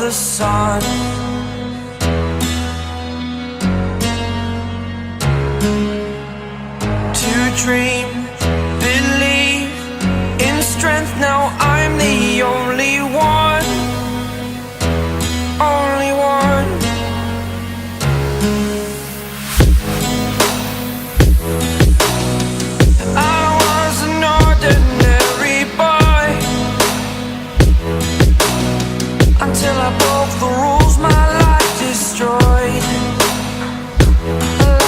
the sun. To dream, believe in strength. Now I'm the only one, only one. I was an ordinary boy until I broke the rules. My life destroyed,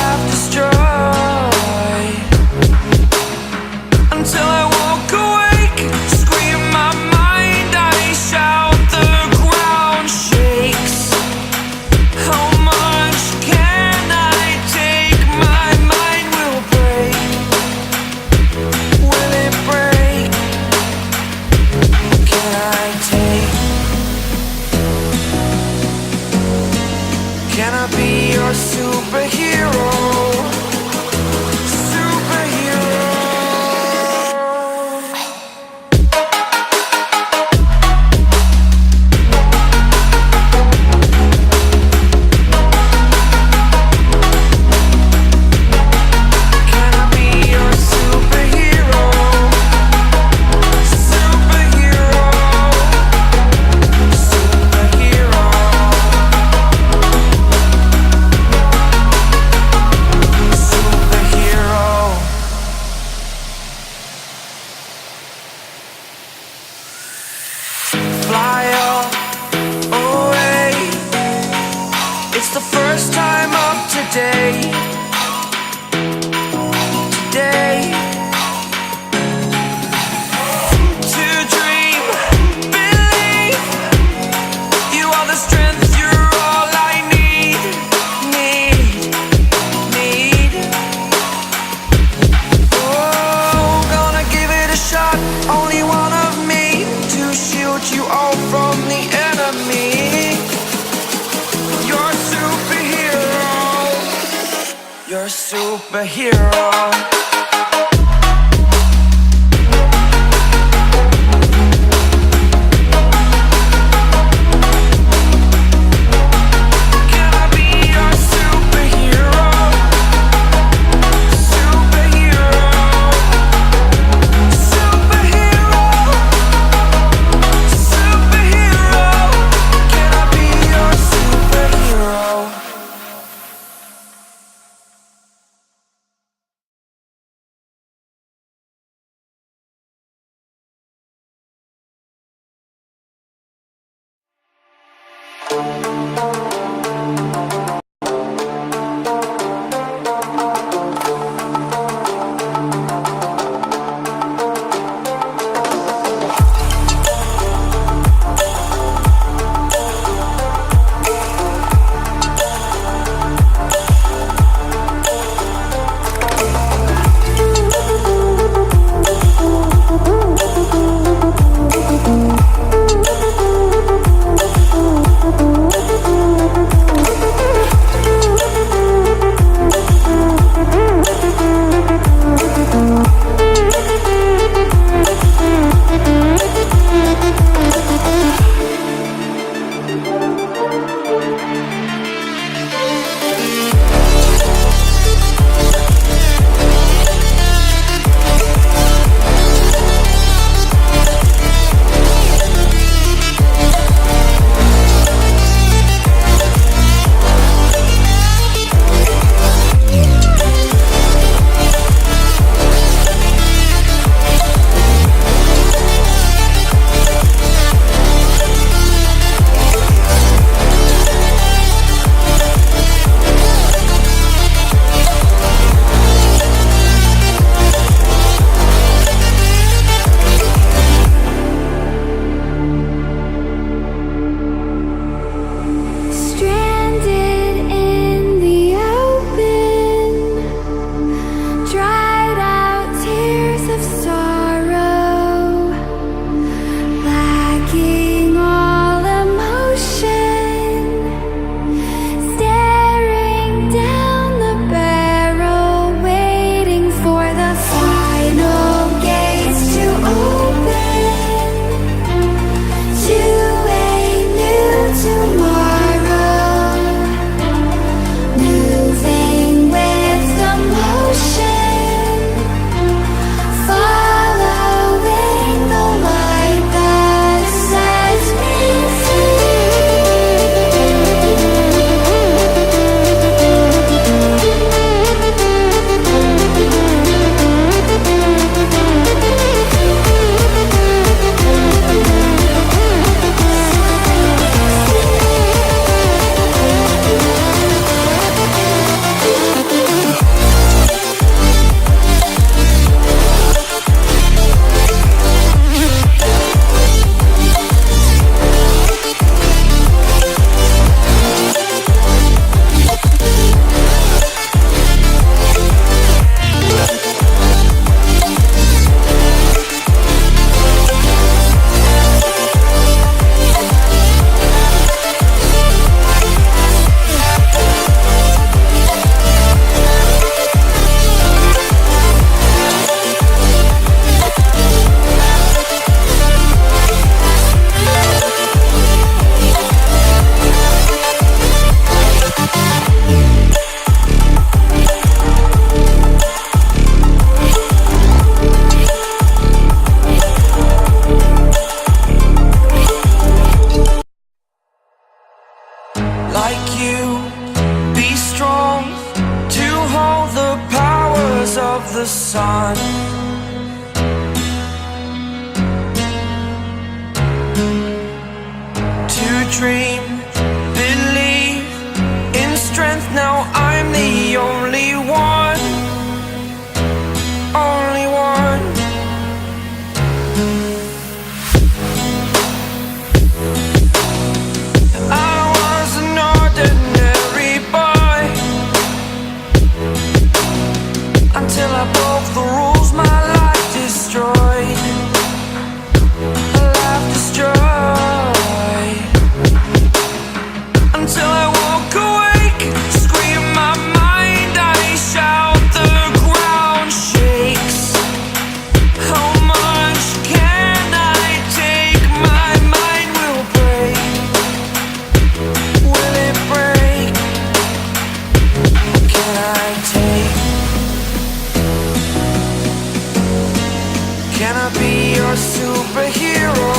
life destroyed. Until I woke awake, scream my mind, I shout, the ground shakes. How much can I take? My mind will break. Will it break? Can I take? Can I be your superhero? Fly away. It's the first time of today. Today. To dream, believe. You are the strength, you're all I need. Need. Oh, gonna give it a shot. Only one of me to shield you all from the enemy. You're a superhero. You're a superhero. I was an ordinary boy until I broke the rules, my life destroyed. Life destroyed. Until I woke awake, scream my mind, I shout, the ground shakes. How much can I take? My mind will break. Will it break? Can I take? Can I be your superhero?